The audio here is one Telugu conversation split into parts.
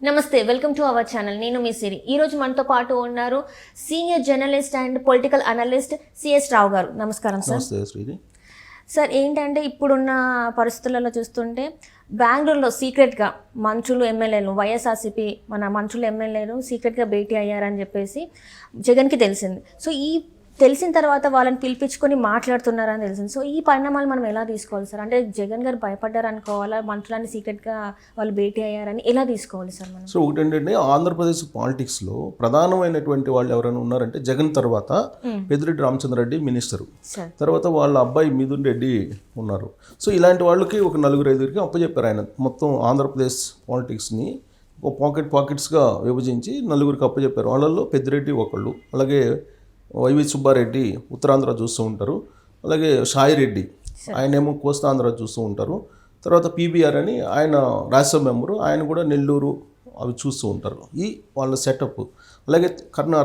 నమస్తే, వెల్కమ్ టు అవర్ ఛానల్. నేను మీ సిరి. ఈరోజు మనతో పాటు ఉన్నారు senior journalist and political analyst C S Rao. నమస్కారం సార్. నమస్తే శ్రీది. సార్, ఏంటంటే ఇప్పుడున్న పరిస్థితులలో చూస్తుంటే బెంగళూరులో సీక్రెట్గా మంత్రులు ఎమ్మెల్యేలు వైఎస్ఆర్సీపీ మన మంత్రులు ఎమ్మెల్యేలు సీక్రెట్గా భేటీ అయ్యారని చెప్పేసి జగన్కి తెలిసింది. సో ఈ తెలిసిన తర్వాత వాళ్ళని పిలిపించుకొని మాట్లాడుతున్నారని తెలిసింది. సో ఈ పరిణామాలు మనం ఎలా తీసుకోవాలి సార్? అంటే జగన్ గారు భయపడ్డారు అనుకోవాలా, మంత్రులని సీక్రెట్గా వాళ్ళు భేటీ అయ్యారని ఎలా తీసుకోవాలి సార్ మనం? సో ఒకటేంటంటే ఆంధ్రప్రదేశ్ పాలిటిక్స్లో ప్రధానమైనటువంటి వాళ్ళు ఎవరైనా ఉన్నారంటే జగన్ తర్వాత పెద్దిరెడ్డి రామచంద్రరెడ్డి మినిస్టరు, తర్వాత వాళ్ళ అబ్బాయి మిథున్ రెడ్డి ఉన్నారు. సో ఇలాంటి వాళ్ళకి ఒక 4-5 అప్పచెప్పారు ఆయన. మొత్తం ఆంధ్రప్రదేశ్ పాలిటిక్స్ని పాకెట్స్గా విభజించి 4 అప్పచెప్పారు. వాళ్ళల్లో పెద్దిరెడ్డి ఒకళ్ళు, అలాగే వైవి సుబ్బారెడ్డి ఉత్తరాంధ్ర చూస్తూ ఉంటారు, అలాగే సాయి రెడ్డి ఆయనేమో కోస్తాంధ్ర చూస్తూ ఉంటారు, తర్వాత పీబీఆర్ అని ఆయన రాజ్యసభ మెంబరు, ఆయన కూడా నెల్లూరు అవి చూస్తూ ఉంటారు. ఈ వాళ్ళ సెటప్. అలాగే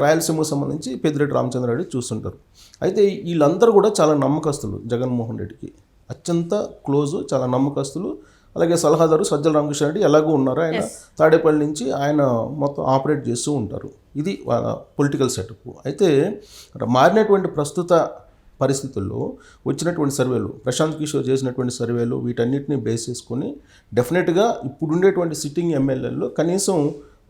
రాయలసీమకు సంబంధించి పెద్దిరెడ్డి రామచంద్రారెడ్డి చూస్తుంటారు. అయితే వీళ్ళందరూ కూడా చాలా నమ్మకస్తులు, జగన్మోహన్ రెడ్డికి అత్యంత క్లోజు, చాలా నమ్మకస్తులు. అలాగే సలహాదారు సజ్జల రామకృష్ణారెడ్డి ఎలాగో ఉన్నారు, ఆయన తాడేపల్లి నుంచి ఆయన మొత్తం ఆపరేట్ చేస్తూ ఉంటారు. ఇది వాళ్ళ పొలిటికల్ సెటప్. అయితే మారినటువంటి ప్రస్తుత పరిస్థితుల్లో వచ్చినటువంటి సర్వేలు, ప్రశాంత్ కిషోర్ చేసినటువంటి సర్వేలు, వీటన్నిటిని బేస్ చేసుకొని డెఫినెట్గా ఇప్పుడుండేటువంటి సిట్టింగ్ ఎమ్మెల్యేల్లో కనీసం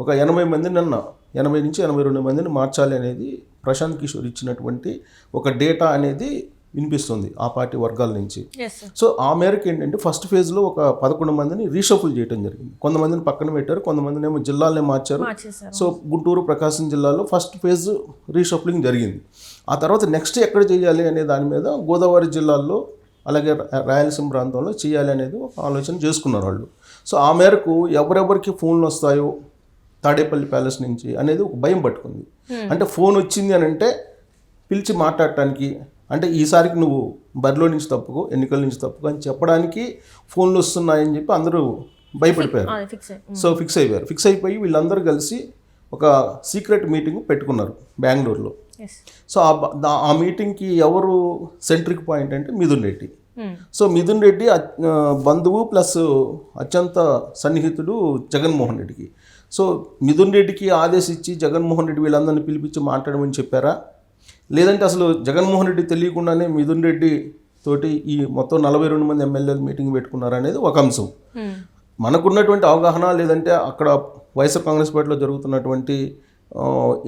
ఒక 80 మందినన్నా 80 నుంచి 82 మందిని మార్చాలి అనేది ప్రశాంత్ కిషోర్ ఇచ్చినటువంటి ఒక డేటా అనేది వినిపిస్తుంది ఆ పార్టీ వర్గాల నుంచి. సో ఆ మేరకు ఏంటంటే ఫస్ట్ ఫేజ్లో ఒక 11 మందిని రీషఫుల్ చేయడం జరిగింది. కొంతమందిని పక్కన పెట్టారు, కొంతమందిని ఏమో జిల్లాలనే మార్చారు. సో గుంటూరు, ప్రకాశం జిల్లాలో ఫస్ట్ ఫేజ్ రీషఫ్లింగ్ జరిగింది. ఆ తర్వాత నెక్స్ట్ ఎక్కడ చేయాలి అనే దాని మీద గోదావరి జిల్లాల్లో అలాగే రాయలసీమ ప్రాంతంలో చేయాలి అనేది ఒక ఆలోచన చేసుకున్నారు వాళ్ళు. సో ఆ మేరకు ఎవరెవరికి ఫోన్లు వస్తాయో తాడేపల్లి ప్యాలెస్ నుంచి అనేది ఒక భయం పట్టుకుంది. అంటే ఫోన్ వచ్చింది అని అంటే పిలిచి మాట్లాడటానికి, అంటే ఈసారికి నువ్వు బరిలో నుంచి తప్పుకో, ఎన్నికల నుంచి తప్పుకో అని చెప్పడానికి ఫోన్లు వస్తున్నాయని చెప్పి అందరూ భయపడిపోయారు. సో ఫిక్స్ అయిపోయి వీళ్ళందరూ కలిసి ఒక సీక్రెట్ మీటింగ్ పెట్టుకున్నారు బెంగళూరులో. సో ఆ మీటింగ్కి ఎవరు సెంట్రిక్ పాయింట్ అంటే మిథున్ రెడ్డి. సో మిథున్ రెడ్డి బంధువు ప్లస్ అత్యంత సన్నిహితుడు జగన్మోహన్ రెడ్డికి. సో మిథున్ రెడ్డికి ఆదేశించి జగన్మోహన్ రెడ్డి వీళ్ళందరినీ పిలిపించి మాట్లాడమని చెప్పారా, లేదంటే అసలు జగన్మోహన్ రెడ్డి తెలియకుండానే మిథున్ రెడ్డి తోటి ఈ మొత్తం 42 మంది ఎమ్మెల్యేలు మీటింగ్ పెట్టుకున్నారు అనేది ఒక అంశం. మనకున్నటువంటి అవగాహన, లేదంటే అక్కడ వైఎస్ఆర్ కాంగ్రెస్ పార్టీలో జరుగుతున్నటువంటి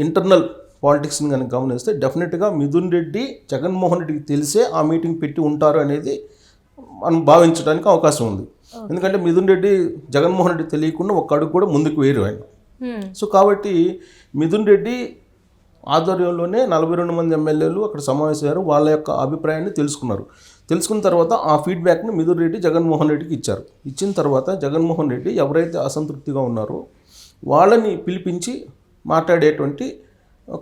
ఇంటర్నల్ పాలిటిక్స్ని కనుక గమనిస్తే డెఫినెట్గా మిథున్ రెడ్డి జగన్మోహన్ రెడ్డికి తెలిసే ఆ మీటింగ్ పెట్టి ఉంటారు అనేది మనం భావించడానికి అవకాశం ఉంది. ఎందుకంటే మిథున్ రెడ్డి జగన్మోహన్ రెడ్డి తెలియకుండా ఒక అడుగు కూడా ముందుకు వేయరు ఆయన. సో కాబట్టి మిథున్ రెడ్డి ఆధ్వర్యంలోనే 42 మంది ఎమ్మెల్యేలు అక్కడ సమావేశమయ్యారు. వాళ్ళ యొక్క అభిప్రాయాన్ని తెలుసుకున్న తర్వాత ఆ ఫీడ్బ్యాక్ని మిథున్ రెడ్డి జగన్మోహన్ రెడ్డికి ఇచ్చారు. ఇచ్చిన తర్వాత జగన్మోహన్ రెడ్డి ఎవరైతే అసంతృప్తిగా ఉన్నారో వాళ్ళని పిలిపించి మాట్లాడేటువంటి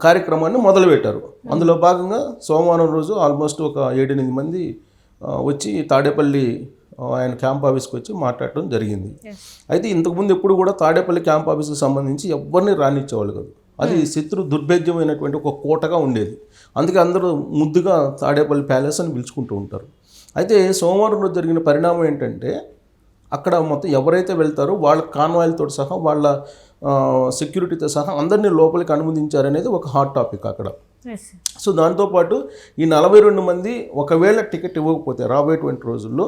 కార్యక్రమాన్ని మొదలుపెట్టారు. అందులో భాగంగా సోమవారం రోజు ఆల్మోస్ట్ ఒక 7-8 మంది వచ్చి తాడేపల్లి ఆయన క్యాంప్ ఆఫీస్కి వచ్చి మాట్లాడటం జరిగింది. అయితే ఇంతకుముందు ఎప్పుడు కూడా తాడేపల్లి క్యాంప్ ఆఫీస్కి సంబంధించి ఎవరిని రానిచ్చేవాళ్ళు కాదు. అది శత్రు దుర్భేద్యమైనటువంటి ఒక కోటగా ఉండేది. అందుకే అందరూ ముద్దుగా తాడేపల్లి ప్యాలెస్ అని పిలుచుకుంటూ ఉంటారు. అయితే సోమవారం రోజు జరిగిన పరిణామం ఏంటంటే అక్కడ మొత్తం ఎవరైతే వెళ్తారో వాళ్ళ కాన్వాయ్లతో సహా, వాళ్ళ సెక్యూరిటీతో సహా అందరినీ లోపలికి అనుమతించారనేది ఒక హాట్ టాపిక్ అక్కడ. సో దాంతోపాటు ఈ 42 మంది ఒకవేళ టికెట్ ఇవ్వకపోతే రాబోయేటువంటి రోజుల్లో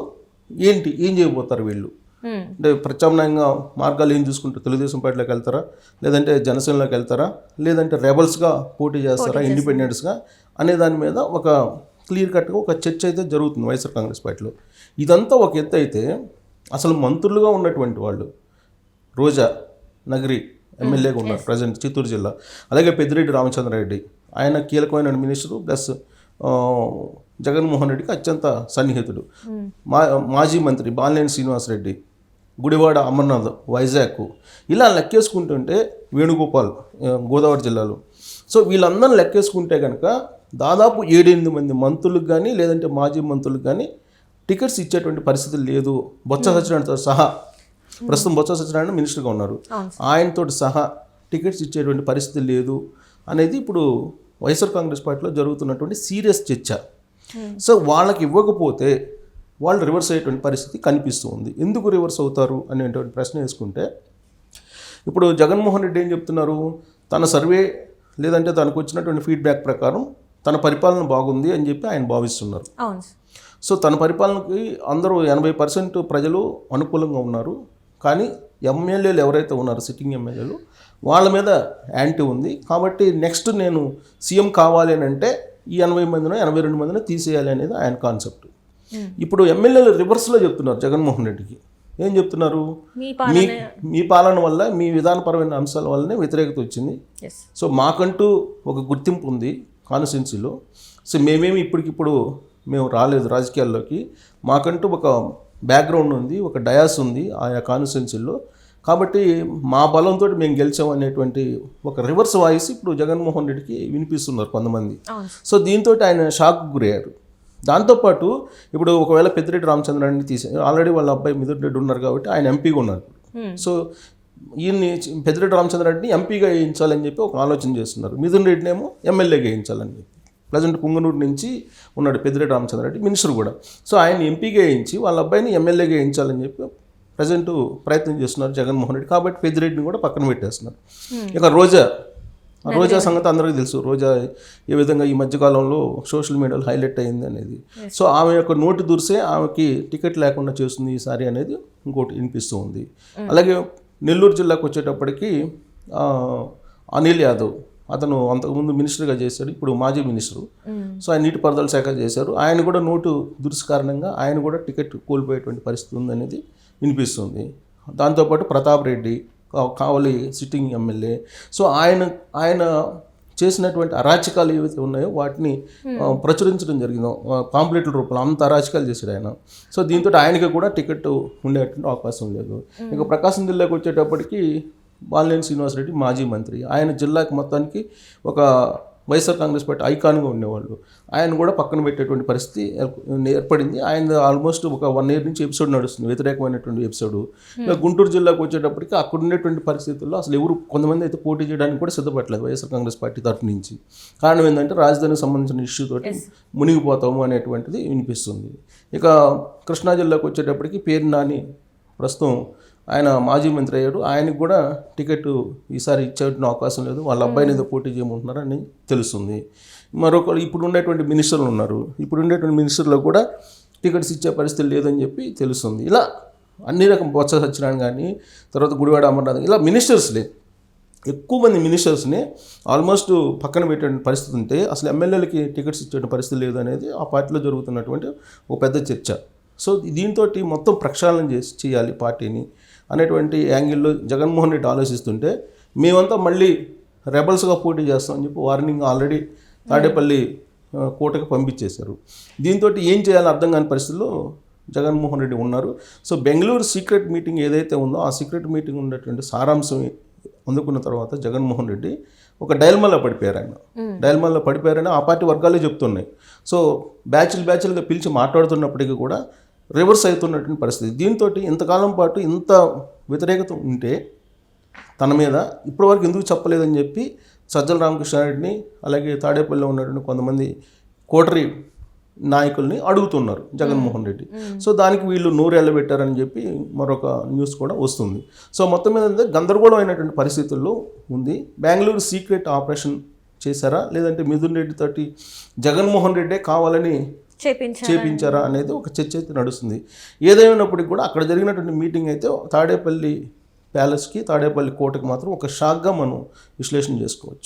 ఏం చేయబోతారు వీళ్ళు, అంటే ప్రత్యామ్నాయంగా మార్గాలు ఏం చూసుకుంటారు, తెలుగుదేశం పార్టీలోకి వెళ్తారా, లేదంటే జనసేనలోకి వెళ్తారా, లేదంటే రెబల్స్గా పోటీ చేస్తారా, ఇండిపెండెంట్స్గా అనే దాని మీద ఒక క్లియర్ కట్గా ఒక చర్చ అయితే జరుగుతుంది వైఎస్ఆర్ కాంగ్రెస్ పార్టీలో. ఇదంతా ఒక ఎత్తు అయితే అసలు మంత్రులుగా ఉన్నటువంటి వాళ్ళు రోజా నగరి ఎమ్మెల్యేగా ఉన్నారు ప్రజెంట్ చిత్తూరు జిల్లా, అలాగే పెద్దిరెడ్డి రామచంద్రారెడ్డి ఆయన కీలకమైన మినిస్టరు ప్లస్ జగన్మోహన్ రెడ్డికి అత్యంత సన్నిహితుడు, మాజీ మంత్రి బాలినేని శ్రీనివాసరెడ్డి, గుడివాడ అమర్నాథ్ వైజాగ్, ఇలా లెక్కేసుకుంటుంటే వేణుగోపాల్ గోదావరి జిల్లాలో. సో వీళ్ళందరినీ లెక్కేసుకుంటే కనుక దాదాపు 7-8 మంది మంత్రులకు కానీ లేదంటే మాజీ మంత్రులకు కానీ టికెట్స్ ఇచ్చేటువంటి పరిస్థితి లేదు. బొత్స సత్యనారాయణతో సహా, ప్రస్తుతం బొత్స సత్యనారాయణ మినిస్టర్గా ఉన్నారు, ఆయనతో సహా టికెట్స్ ఇచ్చేటువంటి పరిస్థితి లేదు అనేది ఇప్పుడు వైఎస్ఆర్ కాంగ్రెస్ పార్టీలో జరుగుతున్నటువంటి సీరియస్ చర్చ. సో వాళ్ళకి ఇవ్వకపోతే వాళ్ళు రివర్స్ అయ్యేటువంటి పరిస్థితి కనిపిస్తూ ఉంది. ఎందుకు రివర్స్ అవుతారు అనేటువంటి ప్రశ్న వేసుకుంటే ఇప్పుడు జగన్మోహన్ రెడ్డి ఏం చెప్తున్నారు, తన సర్వే లేదంటే తనకు వచ్చినటువంటి ఫీడ్బ్యాక్ ప్రకారం తన పరిపాలన బాగుంది అని చెప్పి ఆయన భావిస్తున్నారు. అవును. సో తన పరిపాలనకి అందరూ 80% ప్రజలు అనుకూలంగా ఉన్నారు. కానీ ఎమ్మెల్యేలు ఎవరైతే ఉన్నారో సిట్టింగ్ ఎమ్మెల్యేలు వాళ్ళ మీద యాంటీ ఉంది. కాబట్టి నెక్స్ట్ నేను సీఎం కావాలి అని అంటే ఈ 80 మందినో 82 మందినో తీసేయాలి అనేది ఆయన కాన్సెప్ట్. ఇప్పుడు ఎమ్మెల్యేలు రివర్స్లో చెప్తున్నారు జగన్మోహన్ రెడ్డికి. ఏం చెప్తున్నారు, మీ పాలన వల్ల మీ విధానపరమైన అంశాల వల్లనే వ్యతిరేకత వచ్చింది. సో మాకంటూ ఒక గుర్తింపు ఉంది కాన్స్టిట్యున్సీలో. సో మేమేమి ఇప్పటికిప్పుడు మేము రాలేదు రాజకీయాల్లోకి, మాకంటూ ఒక బ్యాక్గ్రౌండ్ ఉంది, ఒక డయాస్ ఉంది ఆయా కాన్స్టిట్యున్సీల్లో. కాబట్టి మా బలంతో మేము గెలిచాం అనేటువంటి ఒక రివర్స్ వాయిస్ ఇప్పుడు జగన్మోహన్ రెడ్డికి వినిపిస్తున్నారు కొంతమంది. సో దీంతో ఆయన షాక్ గురయ్యారు. దాంతోపాటు ఇప్పుడు ఒకవేళ పెద్దిరెడ్డి రామచంద్రారెడ్డిని ఆల్రెడీ వాళ్ళ అబ్బాయి మిథున్ రెడ్డి ఉన్నారు కాబట్టి ఆయన ఎంపీగా ఉన్నారు. సో ఈయన్ని పెద్దిరెడ్డి రామచంద్రారెడ్డిని ఎంపీగా వేయించాలని చెప్పి ఒక ఆలోచన చేస్తున్నారు. మిథున్ రెడ్డినేమో ఎమ్మెల్యేగా వేయించాలని చెప్పి. ప్రజెంట్ పుంగనూరు నుంచి ఉన్నాడు పెద్దిరెడ్డి రామచంద్రారెడ్డి, మినిస్టర్ కూడా. సో ఆయన ఎంపీగా వేయించి వాళ్ళ అబ్బాయిని ఎమ్మెల్యేగా వేయించాలని చెప్పి ప్రజెంట్ ప్రయత్నం చేస్తున్నారు జగన్మోహన్ రెడ్డి. కాబట్టి పెద్దిరెడ్డిని కూడా పక్కన పెట్టేస్తున్నారు. ఇక రోజా సంగతి అందరికీ తెలుసు. రోజా ఏ విధంగా ఈ మధ్యకాలంలో సోషల్ మీడియాలో హైలైట్ అయింది అనేది. సో ఆమె యొక్క నోటి దుర్సే ఆమెకి టికెట్ లేకుండా చేస్తుంది ఈసారి అనేది ఇంకోటి వినిపిస్తూ ఉంది. అలాగే నెల్లూరు జిల్లాకు వచ్చేటప్పటికి అనిల్ యాదవ్, అతను అంతకుముందు మినిస్టర్గా చేశాడు, ఇప్పుడు మాజీ మినిస్టరు. సో ఆయన నీటిపారుదల శాఖ చేశారు. ఆయన కూడా నోటు దురుసు కారణంగా ఆయన కూడా టికెట్ కోల్పోయేటువంటి పరిస్థితి ఉందనేది వినిపిస్తుంది. దాంతోపాటు ప్రతాప్ రెడ్డి కావలి సిట్టింగ్ ఎమ్మెల్యే. సో ఆయన చేసినటువంటి అరాచకాలు ఏవైతే ఉన్నాయో వాటిని ప్రచురించడం జరిగిందో పాంప్లెట్ల రూపంలో, అంత అరాచకాలు చేశాడు ఆయన. సో దీంతో ఆయనకి కూడా టికెట్ ఉండేటువంటి అవకాశం లేదు. ఇక ప్రకాశం జిల్లాకు వచ్చేటప్పటికి బాలినేని శ్రీనివాసరెడ్డి మాజీ మంత్రి, ఆయన జిల్లాకి మొత్తానికి ఒక వైఎస్ఆర్ కాంగ్రెస్ పార్టీ ఐకాన్గా ఉండేవాళ్ళు. ఆయన కూడా పక్కన పెట్టేటువంటి పరిస్థితి ఏర్పడింది. ఆయన ఆల్మోస్ట్ ఒక 1 year నుంచి ఎపిసోడ్ నడుస్తుంది, వ్యతిరేకమైనటువంటి ఎపిసోడ్. ఇక గుంటూరు జిల్లాకు వచ్చేటప్పటికి అక్కడ ఉండేటువంటి పరిస్థితుల్లో అసలు ఎవరు కొంతమంది అయితే పోటీ చేయడానికి కూడా సిద్ధపడలేదు వైఎస్ఆర్ కాంగ్రెస్ పార్టీ తరఫు నుంచి. కారణం ఏంటంటే రాజధానికి సంబంధించిన ఇష్యూ తోటి మునిగిపోతాము అనేటువంటిది వినిపిస్తుంది. ఇక కృష్ణా జిల్లాకు వచ్చేటప్పటికి పేరు నాని ప్రస్తుతం ఆయన మాజీ మంత్రి అయ్యాడు. ఆయనకు కూడా టికెట్ ఈసారి ఇచ్చేటువంటి అవకాశం లేదు, వాళ్ళ అబ్బాయిని ఏదో పోటీ చేయమంటున్నారని తెలుస్తుంది. మరొకరు ఇప్పుడు ఉండేటువంటి మినిస్టర్లు ఉన్నారు, ఇప్పుడు ఉండేటువంటి మినిస్టర్లో కూడా టికెట్స్ ఇచ్చే పరిస్థితి లేదని చెప్పి తెలుస్తుంది. ఇలా అన్ని రకం బొత్స సత్యనారాయణ కానీ, తర్వాత గుడివాడ అమర్నాథ్, ఇలా మినిస్టర్స్లే ఎక్కువ మంది మినిస్టర్స్ని ఆల్మోస్ట్ పక్కన పెట్టే పరిస్థితి ఉంటే అసలు ఎమ్మెల్యేలకి టికెట్స్ ఇచ్చే పరిస్థితి లేదు అనేది ఆ పార్టీలో జరుగుతున్నటువంటి ఒక పెద్ద చర్చ. సో దీంతో మొత్తం ప్రక్షాళన చేయాలి పార్టీని అనేటువంటి యాంగిల్లో జగన్మోహన్ రెడ్డి ఆలోచిస్తుంటే, మేమంతా మళ్ళీ రెబల్స్గా పోటీ చేస్తామని చెప్పి వార్నింగ్ ఆల్రెడీ తాడేపల్లి కోటకి పంపించేశారు. దీంతో ఏం చేయాలో అర్థం కాని పరిస్థితుల్లో జగన్మోహన్ రెడ్డి ఉన్నారు. సో బెంగళూరు సీక్రెట్ మీటింగ్ ఏదైతే ఉందో ఆ సీక్రెట్ మీటింగ్ ఉన్నటువంటి సారాంశం అందుకున్న తర్వాత జగన్మోహన్ రెడ్డి ఒక డైల్మాలో పడిపోయారు. ఆయన డైల్మాలో పడిపోయారని ఆ పార్టీ వర్గాలే చెప్తున్నాయి. సో బ్యాచ్లుగా పిలిచి మాట్లాడుతున్నప్పటికీ కూడా రివర్స్ అవుతున్నటువంటి పరిస్థితి. దీంతో ఇంతకాలం పాటు ఇంత వ్యతిరేకత ఉంటే తన మీద ఇప్పటివరకు ఎందుకు చెప్పలేదని చెప్పి సజ్జల రామకృష్ణారెడ్డిని, అలాగే తాడేపల్లిలో ఉన్నటువంటి కొంతమంది కోటరీ నాయకుల్ని అడుగుతున్నారు జగన్మోహన్ రెడ్డి. సో దానికి వీళ్ళు నోరు ఎల్లబెట్టారని చెప్పి మరొక న్యూస్ కూడా వస్తుంది. సో మొత్తం మీద గందరగోళమైనటువంటి పరిస్థితుల్లో ఉంది. బెంగళూరు సీక్రెట్ ఆపరేషన్ చేశారా, లేదంటే మిథున్ రెడ్డి తోటి జగన్మోహన్ రెడ్డే కావాలని చేపించారా అనేది ఒక చర్చ అయితే నడుస్తుంది. ఏదైనప్పటికీ కూడా అక్కడ జరిగినటువంటి మీటింగ్ అయితే తాడేపల్లి ప్యాలెస్కి, తాడేపల్లి కోటకి మాత్రం ఒక షాక్గా మనం విశ్లేషణ చేసుకోవచ్చు.